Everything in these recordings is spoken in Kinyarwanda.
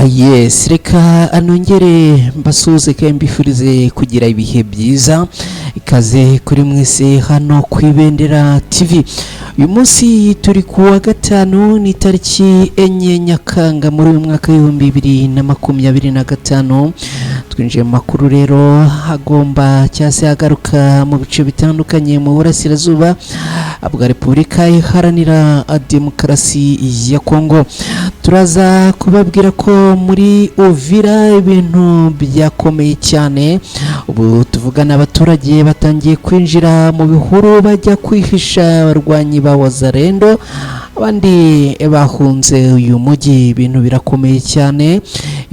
Yes, reka anongere mbasuze kandi mbifurize kugira ibihe byiza ikaze kuri mwese hano ku Ibendera TV. Uyu munsi turi ku wa gatanu ni tariki enye Nyakanga muri uyu mwaka w'ibihumbi 2025. Twinjiye mu makuru rero hagomba cyase hagaruka mu bice bitandukanye mu burasirazuba bwa Repubulika Iharanira Demokarasi ya Kongo. Turaza kubabwira ko muri Uvira ibintu byakomeye cyane. Ubu tuvugana abaturage batangiye kwinjira mu bihuru bajya kwihisha abarwanyi ba Wazalendo, abandi bahunze uyu mujyi. Ibintu birakomeye cyane,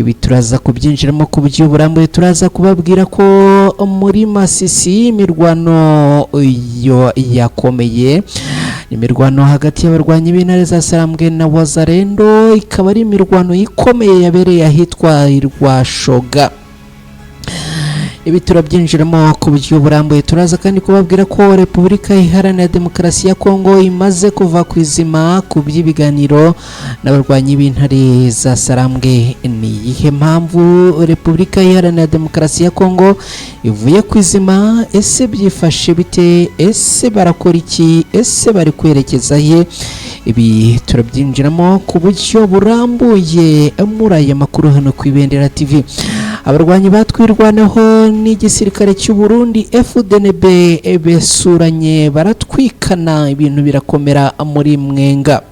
ibi turaza kubyinjiramo ku buryo burambuye. Turaza kubabwira ko muri Masisi imirwano yo yakomeye, imirwano hagati y'abarwanyi b'intare za Sarambwe na Wazalendo, ikaba ari imirwano ikomeye yabereye ahitwa Rwashoga. Ibi turabyinjiramo ku buryo burambuye. Turaza kandi kubabwira ko Repubulika Iharanira Demokarasi ya Kongo imaze kuva ku izima ku by'ibiganiro n'abarwanyi b'intare za Sarambwe. Ni iyihe mpamvu Repubulika Iharanira Demokarasi ya Kongo ivuye ku izima? Ese byifashe bite? Ese barakora iki? Ese bari kwerekeza he? Ibi turabyinjiramo ku buryo burambuye muri aya makuru hano ku Ibendera TV. Abarwanyi batwirwanaho n'igisirikare cy'u Burundi FDNB besuranye baratwikana, ibintu birakomera muri Mwenga.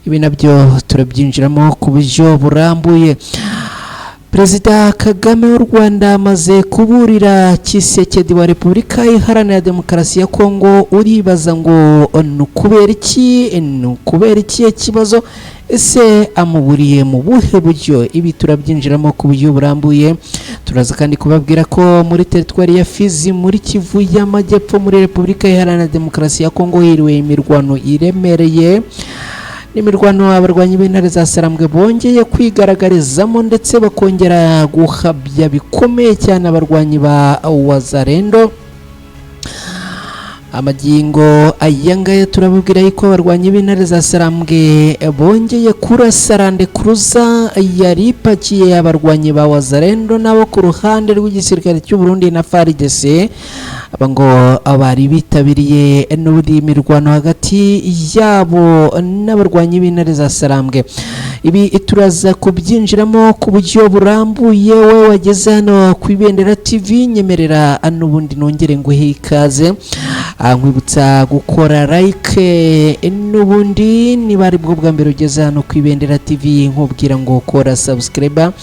Ibi nabyo turabyinjiramo ku buryo burambuye. Perezida Kagame w'u Rwanda amaze kuburira Tshisekedi wa Repubulika Iharanira Demokarasi ya Kongo. Uribaza ngo nukubera iki kibazo? Ese amuburiye mu buhe buryo? Ibi turabyinjiramo ku buryo burambuye. Turaza kandi kubabwira ko muri teritwari ya Fizi muri Kivu y'Amajyepfo muri Repubulika Iharanira Demokarasi ya Kongo hiriwe imirwano iremereye. N'imirwano abarwanyi b'intare za Sarambwe bongeye kwigaragarizamo ndetse bakongera guhabya bikomeye cyane abarwanyi ba Wazalendo. Amagingo ayangaya turababwira yuko abarwanyi b'intare za Sarambwe bongeye kurasa Land Cruiser yari ipakiye abarwanyi ba Wazalendo nabo ku ruhande rw'igisirikare cy'u Burundi na FARDC. Abango abari bitabiriye n'uri mirwano hagati yabo n'abarwanyi b'intare za Sarambwe. Ibi turaza kubyinjiramo ku buryo burambuye. Wowe wageze hano ku Ibendera TV nyemerera n'ubundi nongere nguhe ikaze, nkwibutsa gukora like, n'ubundi niba ari bwo bwa mbere ugeze hano ku Ibendera TV nkubwira ngo ukora subscribe.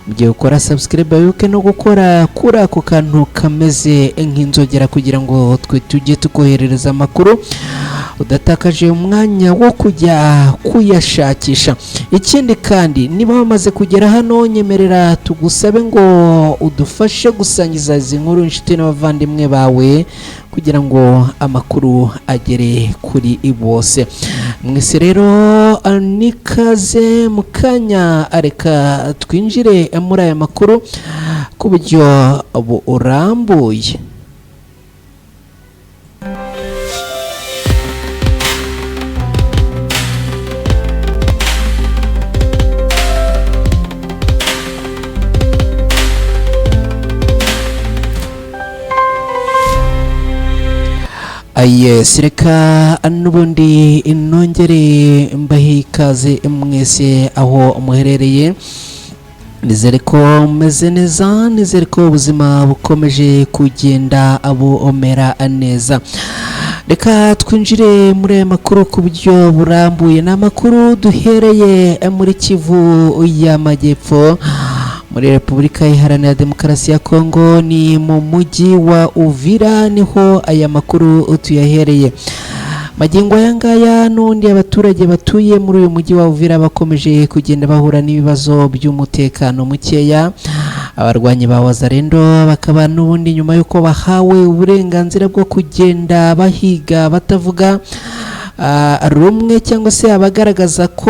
Mugiye ukora subscribe yuke no gukora kuri ako kantu kameze nk'inzogera kugira ngo twe tujye tukoherereza amakuru udatakaje umwanya wo kujya kuyashakisha. Ikindi kandi niba wamaze kugera hano nyemerera tugusabe ngo udufashe gusangiza izi nkuru inshuti n'abavandimwe bawe kugira ngo amakuru agere kuri bose. Mwese rero nikaze mu kanya, areka twinjire muri aya makuru ku buryo burambuye. Yes, reka n'ubundi nongere mbahe ikaze mwese aho muherereye. Nizere ko meze neza, nizere ko ubuzima bukomeje kugenda bumera neza. Reka twinjire muri aya makuru ku buryo burambuye. N'amakuru duhereye muri Kivu y'Amajyepfo muri Repubulika Iharanira Demokarasi ya Kongo, ni mu mujyi wa Uvira niho aya makuru tuyahereye. Magingo ayangaya n'undi abaturage batuye muri uyu mujyi wa Uvira bakomeje kugenda bahura n'ibibazo by'umutekano mukeya. Abarwanyi ba Wazalendo bakaba n'ubundi nyuma yuko bahawe uburenganzira bwo kugenda bahiga batavuga, rumwe cyangwa se abagaragaza ko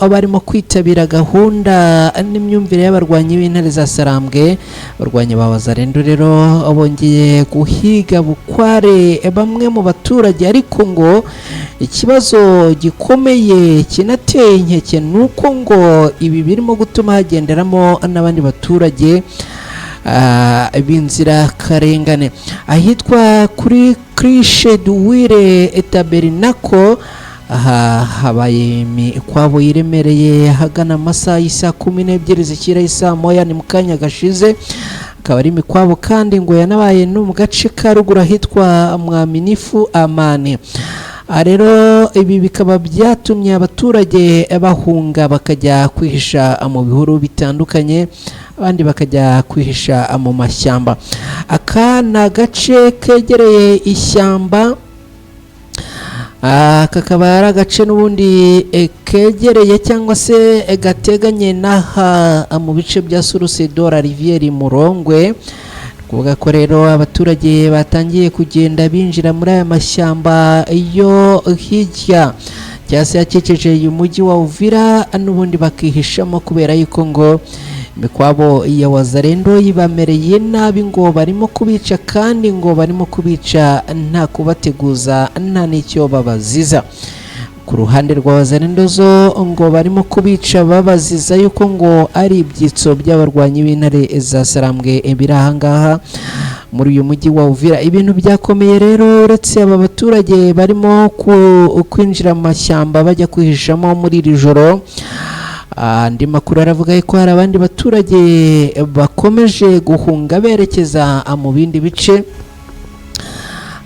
barimo kwitabira gahunda n'imyumvire y'abarwanyi b'intare za Sarambwe. Abarwanyi ba Wazalendo rero bongeye guhiga bukware bamwe mu baturage, ariko ngo ikibazo gikomeye kinateye inkeke nuko ngo ibi birimo gutuma hagenderamo n'abandi baturage b'inzira karengane. Ahitwa kuri Crishe Duwire Etabernacle habaye imikwabo iremereye hagana amasaha y'isa 12 zikira isa moya ni mukanya gashize. Akaba ari imikwabo kandi ngo yanabaye no mu gace ka ruguru ahitwa Mwaminifu Amani. Rero ibi bikaba byatumye abaturage bahunga bakajya kwihisha mu bihuru bitandukanye, abandi bakajya kwihisha mu mashyamba. Aka ni agace kegereye ishyamba, kakaba ari agace n'ubundi kegereye cyangwa se gateganye n'aha mu bice bya Source de la Rivière Murongwe. Kuvuga ko rero abaturage batangiye kugenda binjira muri aya mashyamba yo hirya cyase yakikije uyu mujyi wa Uvira, n'ubundi bakihishamo kubera yuko ngo imikwabo ya Wazalendo yibamereye nabi, ngo barimo kubica kandi ngo barimo kubica nta kubateguza nta n'icyo babaziza. Ku ruhande rwa Wazalendo zo ngo barimo kubica babaziza yuko ngo ari ibyitso by'abarwanyi b'intare za Sarambwe biri ahangaha muri uyu mujyi wa Uvira. Ibintu byakomeye rero, uretse aba baturage barimo kwinjira mu mashyamba bajya kwihishamo muri iri joro, andi makuru aravuga ko hari abandi baturage bakomeje guhunga berekeza mu bindi bice.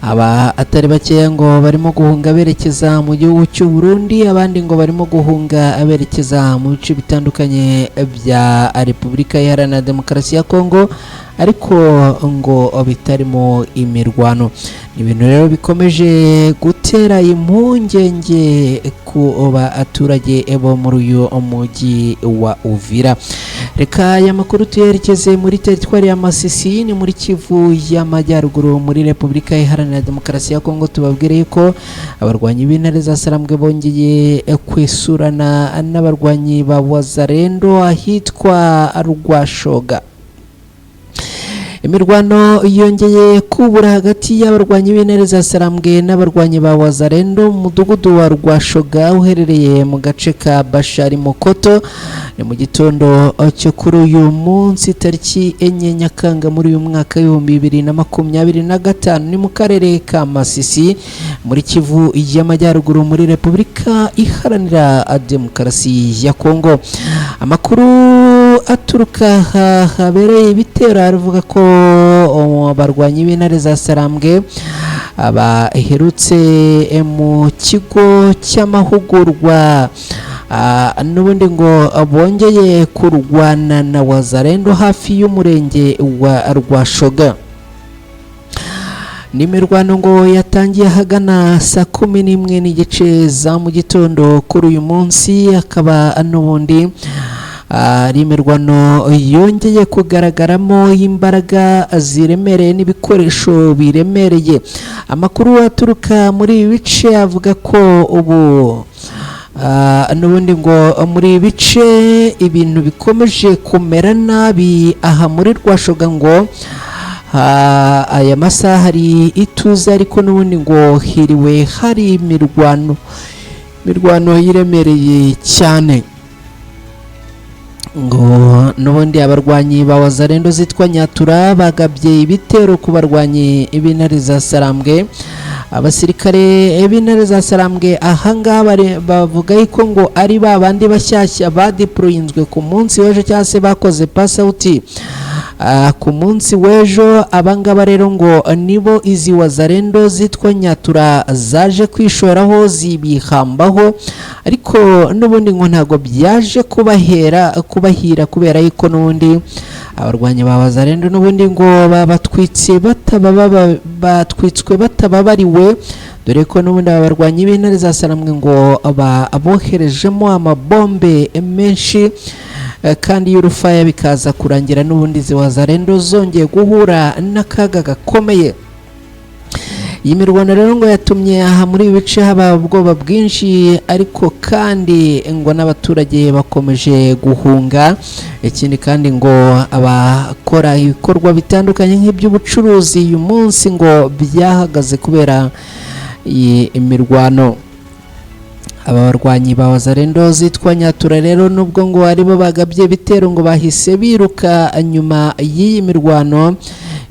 Aba atari bakeya ngo barimo guhunga berekeza mu gihugu cy'u Burundi, abandi ngo barimo guhunga berekeza mu bice bitandukanye bya Repubulika Iharanira Demokarasi ya Kongo, ariko ngo bitarimo imirwano. Ibintu rero bikomeje gutera impungenge ku baturage bo muri uyu mujyi wa Uvira. Reka aya makuru tuyerekeze muri teritwari ya Masisi, ni muri Kivu y'Amajyaruguru muri Repubulika Iharanira Demokarasi ya Kongo. Tubabwire ko abarwanyi b'intare za Sarambwe bongeye kwesurana n'abarwanyi ba Wazalendo ahitwa Rwashoga. Imirwano yongeye kubura hagati y'abarwanyi b'intare za Sarambwe n'abarwanyi ba Wazalendo mu mudugudu wa Rwashoga uherereye mu gace ka Bashari Mokoto. Ni mu gitondo cyo kuri uyu munsi tariki 4 Nyakanga muri uyu mwaka w'2025, ni mu karere ka Masisi muri Kivu y'Amajyaruguru muri Repubulika Iharanira Demokarasi ya Kongo. Amakuru aturuka habereye ibitero aravuga ko abarwanyi b'intare za Sarambwe baherutse mu kigo cy'amahugurwa, n'ubundi ngo bongeye kurwana na Wazalendo hafi y'umurenge wa Rwashoga. N'imirwano ngo yatangiye hagana saa 11:15 za mu gitondo kuri uyu munsi, akaba n'ubundi ari imirwano yongeye kugaragaramo imbaraga ziremereye n'ibikoresho biremereye. Amakuru aturuka muri ibi bice avuga ko ubu n'ubundi ngo muri bice ibintu bikomeje kumera nabi aha muri Rwashoga. Ngo aya masaha hari ituze, ariko n'ubundi ngo hiriwe hari imirwano yiremereye cyane. Ngo n'ubundi abarwanyi ba Wazalendo zitwa Nyatura bagabye ibitero ku barwanyi b'intare za Sarambwe. Abasirikare b'intare za Sarambwe ahangaha bavuga ko ngo ari babandi bashyashya badeployinzwe ku munsi w'ejo cyangwa se bakoze pass out ku munsi w'ejo. Abangaba rero ngo nibo izi Wazalendo zitwa Nyatura zaje kwishoraho zibihambaho, ariko n'ubundi ngo ntago byaje kubahira kubera yuko n'ubundi abarwanyi ba Wazalendo n'ubundi ngo batwitswe batababariwe, dore ko n'ubundi abarwanyi b'intare za Sarambwe ngo aboherejemo amabombe menshi, kandi y'urufaya bikaza kurangira n'ubundi zi Wazalendo zongeye guhura n'akaga gakomeye. iyi mirwano rero ngo yatumye aha muri ibi bice haba ubwoba bwinshi, ariko kandi ngo n'abaturage bakomeje guhunga. Ikindi kandi ngo abakora ibikorwa bitandukanye nk'iby'ubucuruzi uyu munsi ngo byahagaze kubera iyi mirwano. Aba barwanyi ba Wazalendo zitwa Nyatura rero nubwo ngo aribo bagabye bitero ngo bahise biruka nyuma y'iyi mirwano,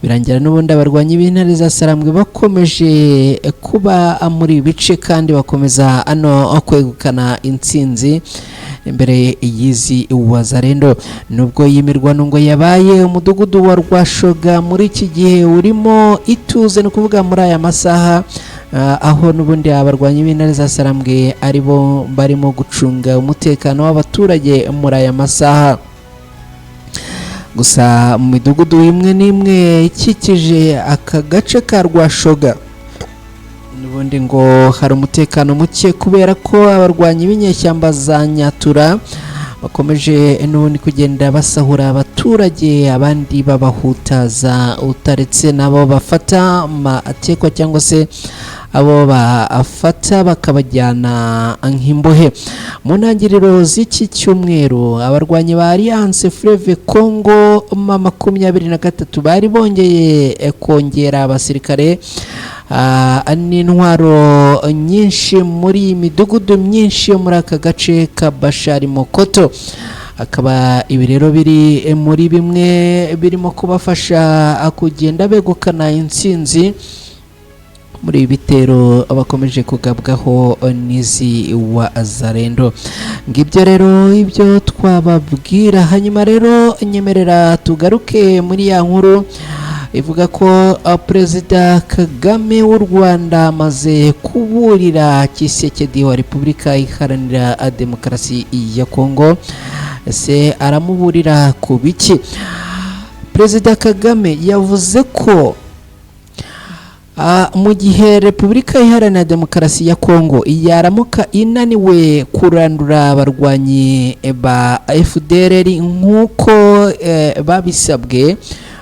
birangira n'ubundi abarwanyi b'intare za Sarambwe bakomeje kuba muri bice kandi bakomeza ano kwegukana intsinzi imbere y'izi Wazalendo. Nubwo iyi mirwano ngo yabaye, umudugudu wa Rwashoga muri iki gihe urimo ituze, no kuvuga muri aya masaha aho n'ubundi abarwanyi b'intare za Sarambwe aribo barimo gucunga umutekano w'abaturage muri aya masaha. Gusa mu midugudu imwe n'imwe ikikije aka gace ka Rwashoga n'ubundi ngo hari umutekano muke kubera ko abarwanyi b'inyeshyamba za Nyatura bakomeje n'ubundi kugenda basahura abaturage, abandi babahutaza, utaretse nabo bafata amatekwa cyangwa se abo bafata bakabajyana nk'imbohe. Mu ntangiriro z'iki cyumweru abarwanyi ba Alliance Fleuve Congo 23 bari bongeye kongera abasirikare n'intwaro nyinshi muri imidugudu myinshi yo muri aka gace ka Bashari Mokoto. Akaba ibi rero biri muri bimwe birimo kubafasha kugenda begukana intsinzi muri bitero bakomeje kugabwaho n'izi Wazalendo. Ngibyo rero ibyo twababwira. Hanyuma rero nyemerera tugaruke muri ya nkuru ivuga ko Perezida Kagame w'u Rwanda amaze kuburira Tshisekedi wa Repubulika Iharanira Demokarasi ya Kongo. Ese aramuburira ku biki? Perezida Kagame yavuze ko mu gihe Repubulika Iharanira Demokarasi ya Kongo yaramuka inaniwe kurandura abarwanyi ba FDLR nk'uko babisabwe,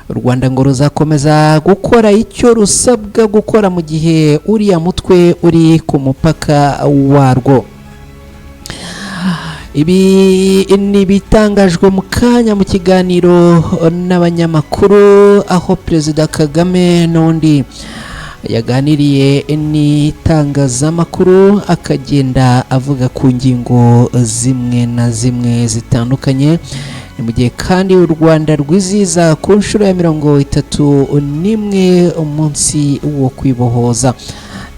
u Rwanda ngo ruzakomeza gukora icyo rusabwa gukora mu gihe uriya mutwe uri ku mupaka warwo. Ibi ni bitangajwe mu kanya mu kiganiro n'abanyamakuru, aho Perezida Kagame n'undi yaganiriye n'itangazamakuru akagenda avuga ku ngingo zimwe na zimwe zitandukanye. Ni mu gihe kandi u Rwanda rwizihiza ku nshuro ya 31 umunsi wo kwibohoza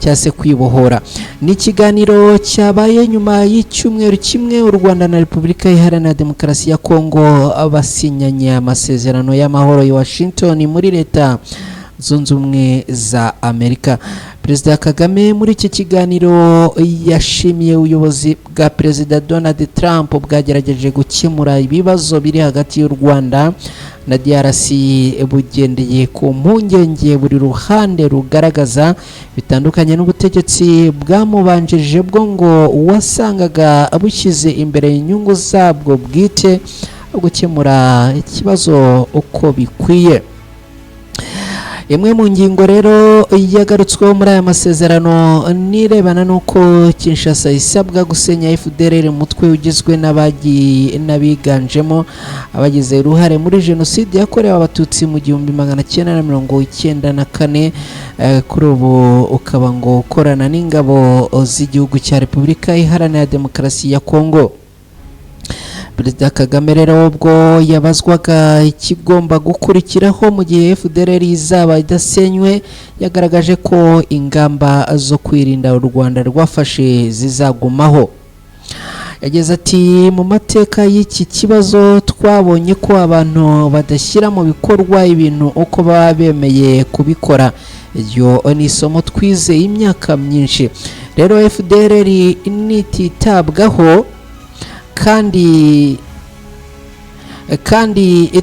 cyangwa se kwibohora. Ni ikiganiro cyabaye nyuma y'icyumweru kimwe u Rwanda na Repubulika Iharanira Demokarasi ya Kongo basinyanye amasezerano y'amahoro i Washington muri Leta Zunze Ubumwe za Amerika. Perezida Kagame muri iki kiganiro yashimiye ubuyobozi bwa Perezida Donald Trump bwagerageje gukemura ibibazo biri hagati y'u Rwanda na DRC bugendeye ku mpungenge buri ruhande rugaragaza bitandukanye n'ubutegetsi bwamubanjirije bwo ngo wasangaga bushyize imbere inyungu zabwo bwite gukemura ikibazo uko bikwiye. Imwe mu ngingo rero yagarutsweho muri aya masezerano nirebana n'uko Kinshasa isabwa gusenya FDLR, umutwe ugizwe n'abiganjemo abagize uruhare muri jenoside yakorewe abatutsi mu 1994. Kuri ubu ukaba ngo ukorana n'ingabo z'igihugu cya Repubulika Iharanira Demokarasi ya Kongo. Perezida Kagame rero ubwo yabazwaga ikigomba gukurikiraho mu gihe FDLR izaba idasenywe, yagaragaje ko ingamba zo kwirinda u Rwanda rwafashe zizagumaho. Yagize ati mu mateka y'iki kibazo twabonye ko abantu badashyira mu bikorwa ibintu uko baba bemeye kubikora. Iryo ni isomo twizeye imyaka myinshi. Rero FDLR nititabwaho kandi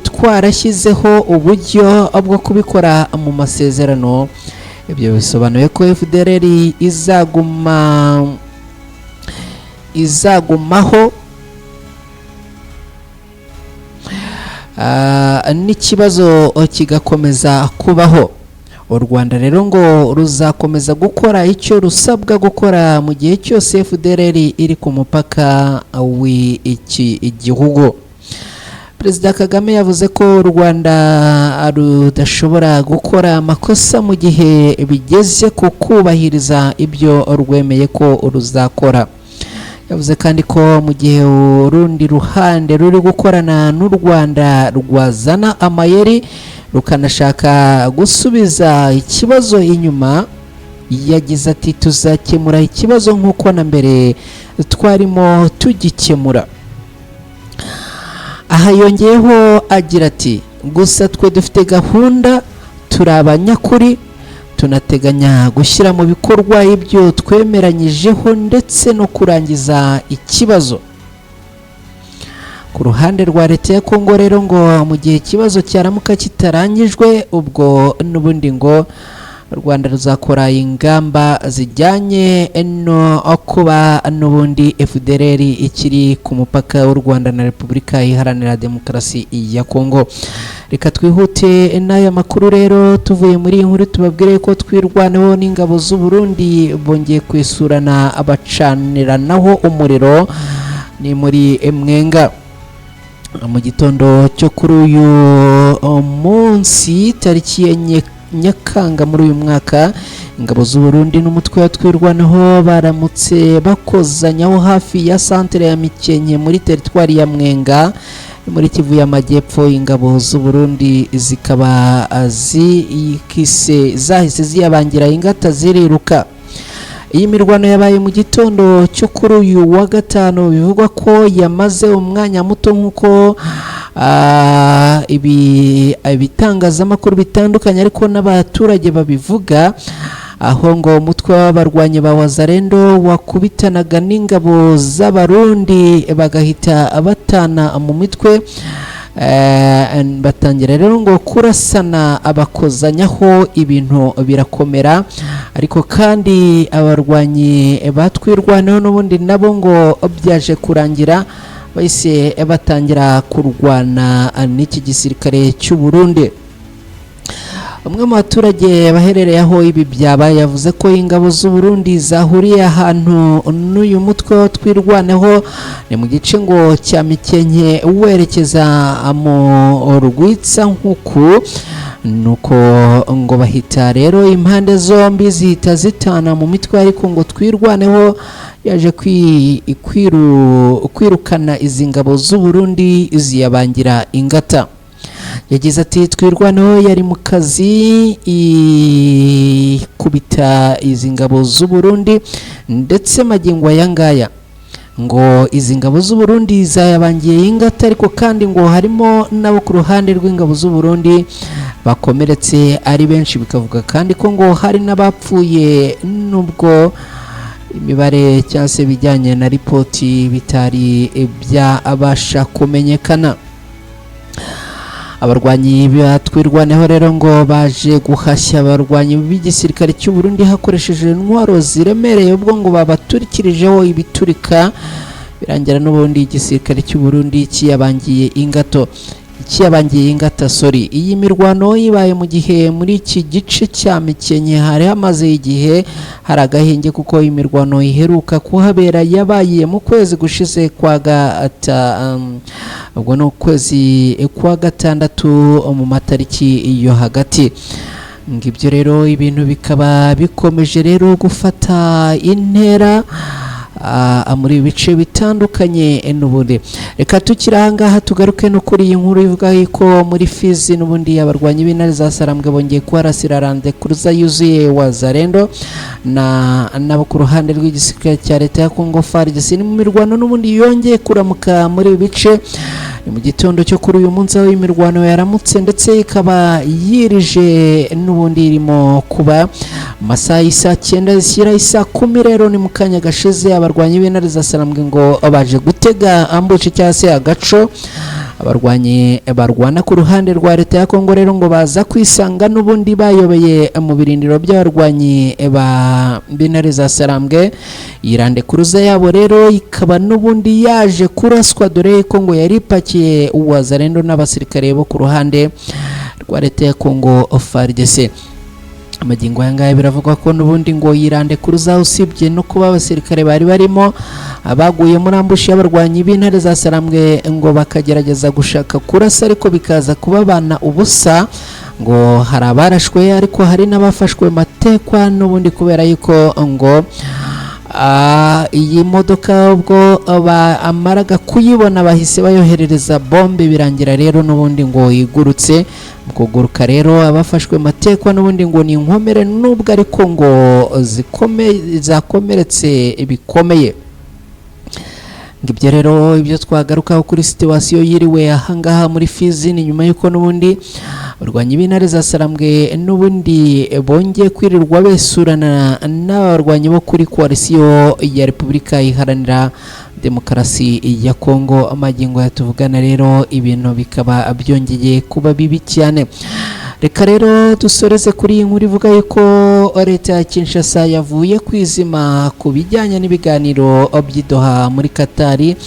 twarashyizeho uburyo bwo kubikora mu masezerano. Ibyo bisobanuye ko FDLR izagumaho n'ikibazo kigakomeza kubaho. u Rwanda rero ngo ruzakomeza gukora icyo rusabwa gukora mu gihe cyose FDLR iri ku mupaka w'iki igihugu. Perezida Kagame yavuze ko u Rwanda rudashobora gukora amakosa mu gihe bigeze ku kubahiriza ibyo rwemeye ko ruzakora. Yavuze kandi ko mu gihe urundi ruhande ruri gukorana n'u Rwanda rwazana amayeri rukanashaka gusubiza ikibazo inyuma, yagize ati tuzakemura ikibazo nk'uko na mbere twarimo tugikemura. Aha yongeyeho agira ati gusa twe dufite gahunda, turi abanyakuri, tunateganya gushyira mu bikorwa ibyo twemeranyijeho ndetse no kurangiza ikibazo. Ku ruhande rwa leta ya Kongo rero ngo mu gihe ikibazo cyaramuka kitarangijwe, ubwo n'ubundi ngo u Rwanda ruzakora ingamba zijyanye no kuba n'ubundi FDLR ikiri ku mupaka w'u Rwanda na Repubulika Iharanira Demokarasi ya Kongo. Reka twihute n'aya makuru rero, tuvuye muri inkuru tubabwire ko twirwaneho n'ingabo z'u Burundi bongeye kwisurana abacaniranaho umuriro ni muri Mwenga. Mu gitondo cyo kuri uyu munsi tariki ya Nyakanga muri uyu mwaka, ingabo z'u Burundi n'umutwe wa twirwanaho baramutse bakozanyaho hafi ya santere ya Mikenke muri teritwari ya Mwenga muri Kivu y'Amajyepfo. Ingabo z'u Burundi zikaba zahise ziyabangira ingata ziriruka. Iyi mirwano yabaye mu gitondo cyo kuri uyu wa gatanu, bivugwa ko yamaze umwanya muto nk'uko ibitangazamakuru bitandukanye ariko n'abaturage babivuga, aho ngo umutwe w'abarwanyi ba Wazalendo wakubitanaga n'ingabo z'Abarundi bagahita batana mu mitwe, batangira rero ngo kurasana abakozanyaho, ibintu birakomera. Ariko kandi abarwanyi batwirwanaho n'ubundi nabo ngo byaje kurangira bahise batangira kurwana n'iki gisirikare cy'u Burundi. Umwe mu baturage baherereye aho ibi byabaye yavuze ko ingabo z'u Burundi zahuriye ahantu n'uyu mutwe twirwaneho ni mu gice ngo cya Mikenke werekeza mu Rwitsa nk'uku, nuko ngo bahita rero impande zombi zihita zitana mu mitwe, ariko ngo twirwaneho yaje kwirukana izi ngabo z'u Burundi ziyabangira ingata. Yagize ati twirwaneho yari mu kazi ikubita izi ngabo z'u Burundi, ndetse magingo aya ngaya ngo izi ngabo z'u Burundi zayabangiye ingata, ariko kandi ngo harimo nabo ku ruhande rw'ingabo z'u Burundi bakomeretse ari benshi. Bikavuga kandi ko ngo hari n'abapfuye nubwo imibare cyangwa se bijyanye na ripoti bitari byabasha kumenyekana. Abarwanyi batwirwaneho rero ngo baje guhashya abarwanyi b'igisirikare cy'u Burundi hakoresheje intwaro ziremereye, ubwo ngo babaturikirijeho ibiturika, birangira n'ubundi igisirikare cy'u Burundi kiyabangiye ingata. Iyi mirwano yibaye mu gihe muri iki gice cya Mikenke hari hamaze igihe hari agahenge, kuko imirwano iheruka kuhabera yabaye mu kwezi gushize ubwo no kwezi kwa gatandatu mu matariki yo hagati. Ngibyo rero ibintu bikaba bikomeje rero gufata intera muri bice bitandukanye n'ubundi. Reka tukirahangaha tugaruke no kuri iyi nkuru ivuga ko muri Fizi n'ubundi abarwanyi b'intare za Sarambwe bongeye kuharasira rande kuruza yuzuye Wazalendo nabo ku ruhande rw'igisirikare cya leta ya Kongo FARDC. Ni mu mirwano n'ubundi yongeye kuramuka muri bice mu gitondo cyo kuri uyu munsi, aho imirwano yaramutse ndetse ikaba yirije n'ubundi irimo kuba masaha y'isa 9 zishyira isa 10. Rero ni mu kanya gashize abarwanyi b'intare za Sarambwe ngo baje gutega ambushi cyangwa se agaco. Abarwanyi barwana ku ruhande rwa leta ya Kongo rero ngo baza kwisanga n'ubundi bayobeye mu birindiro by'abarwanyi b'intare za Sarambwe. Irande kuruza yabo rero ikaba n'ubundi yaje kuraswa, dore ko ngo yari ipakiye Wazalendo n'abasirikare bo ku ruhande rwa leta ya Kongo FARDC. amagingo aya ngaya biravugwa ko n'ubundi ngo yirande kuruza, usibye no kuba abasirikare bari barimo abaguye muri ambushi y'abarwanyi b'intare za Sarambwe ngo bakagerageza gushaka kurasa ariko bikaza kubabana ubusa, ngo hari abarashwe ariko hari n'abafashwe matekwa n'ubundi kubera yuko ngo iyi modoka ubwo amaraga kuyibona bahise bayoherereza bombe, birangira rero n'ubundi ngo igurutse. Mu kuguruka rero abafashwe matekwa n'ubundi ngo ni inkomere, nubwo ariko ngo zakomeretse bikomeye. Ngibyo rero ibyo twagarukaho kuri situation yiriwe ahangaha muri Fizi, ni nyuma yuko n'ubundi abarwanyi b'intare za Sarambwe n'ubundi bongeye kwirirwa besurana n'abarwanyi bo kuri coalition ya Repubulika Iharanira Demokarasi ya Kongo. Amagingo yatuvugana rero ibintu bikaba byongeye kuba bibi cyane. Reka rero dusoreze kuri iyi nkuru ivuga yuko leta ya Kinshasa yavuye kwizima ku bijyanye n'ibiganiro by'Doha muri Katari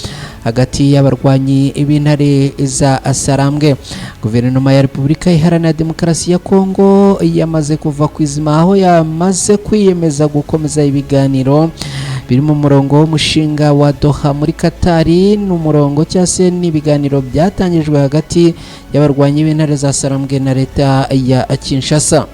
hagati y'abarwanyi b'intare za Sarambwe. Guverinoma ya Repubulika Iharanira Demokarasi ya Kongo yamaze kuva kwizima, aho yamaze kwiyemeza gukomeza ibiganiro biri mu murongo w'umushinga wa Doha muri Katari. N'umurongo cyase n'ibiganiro byatangijwe hagati y'abarwanyi b'intare za Sarambwe na leta ya Kinshasa.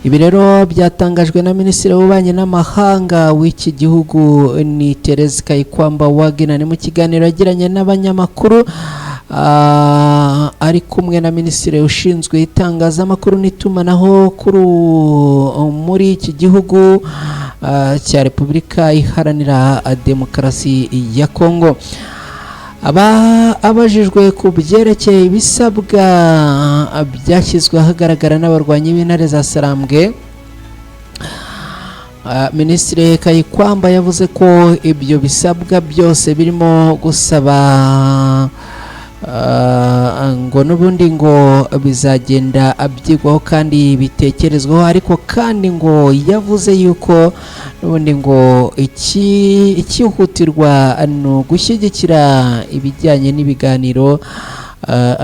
Ibi rero byatangajwe na Minisitiri w'Ububanyi n'Amahanga w'iki gihugu ni Therese Kayikwamba Wagner mu kiganiro yagiranye n'abanyamakuru ari kumwe na Minisitiri ushinzwe itangazamakuru n'itumanaho muri iki gihugu cya Repubulika Iharanira Demokarasi ya Kongo. Abajijwe ku byerekeye ibisabwa byashyizwe ahagaragara n'abarwanyi b'intare za Sarambwe, Minisitiri Kayikwamba yavuze ko ibyo bisabwa byose birimo gusaba ngo n'ubundi ngo bizagenda byigwaho kandi bitekerezwaho, ariko kandi ngo yavuze yuko n'ubundi ngo ikihutirwa ni ugushyigikira ibijyanye n'ibiganiro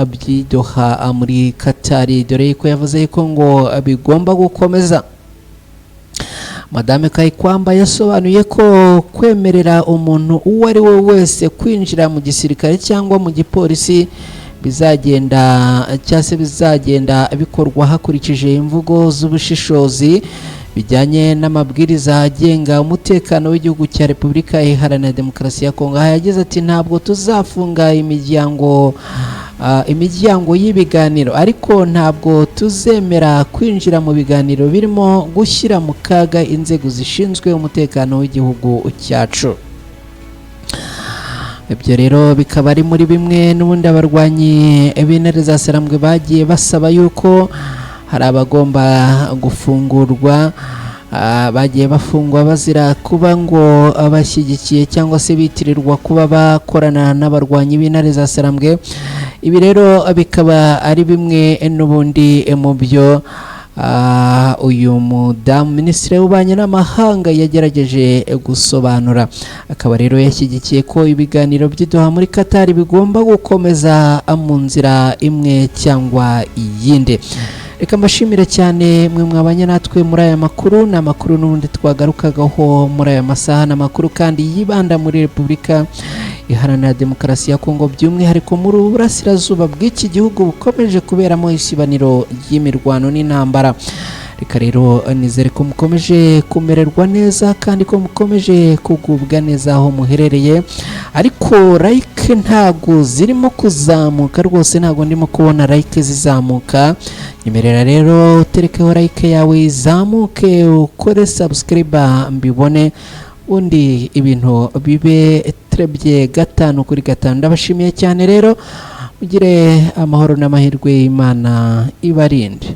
by'Doha muri Katari, dore yuko yavuze yuko ngo bigomba gukomeza. Madame Kayikwamba yasobanuye ko kwemerera umuntu uwo ari we wese kwinjira mu gisirikare cyangwa mu gipolisi bizagenda bikorwa hakurikije imvugo z'ubushishozi bijyanye n'amabwiriza agenga umutekano w'igihugu cya Repubulika Iharanira Demokarasi ya Kongo. Yagize ati ntabwo tuzafunga imiryango y'ibiganiro, ariko ntabwo tuzemera kwinjira mu biganiro birimo gushyira mu kaga inzego zishinzwe umutekano w'igihugu cyacu. Ibyo rero bikaba ari muri bimwe n'ubundi abarwanyi b'intare za Sarambwe bagiye basaba yuko hari abagomba gufungurwa, bagiye bafungwa bazira kuba ngo abashyigikiye cyangwa se bitirirwa kuba bakorana n'abarwanyi b'intare za Sarambwe. Ibi rero bikaba ari bimwe n'ubundi mu byo uyu mudamu Minisitiri w'Ububanyi n'Amahanga yagerageje gusobanura. Akaba rero yashyigikiye ko ibiganiro by'Doha muri Katari bigomba gukomeza mu nzira imwe cyangwa iyindi. Reka mbashimire cyane mwe mwabanye natwe muri aya makuru. Ni amakuru n'ubundi twagarukagaho muri aya masaha, n'amakuru kandi yibanda muri Repubulika Iharanira Demokarasi ya Kongo, by'umwihariko muri uburasirazuba bw'iki gihugu bukomeje kuberamo isibaniro ry'imirwano n'intambara. Reka rero nizere ko mukomeje kumererwa neza kandi ko mukomeje kugubwa neza aho muherereye, ariko like ntago zirimo kuzamuka rwose, ntago ndimo kubona like zizamuka. Nyemerera rero uterekeho like yawe izamuke, ukore subscribe mbibone, undi ibintu bibe trebye 5/5. Ndabashimiye cyane rero, mugire amahoro n'amahirwe, Imana ibarinde.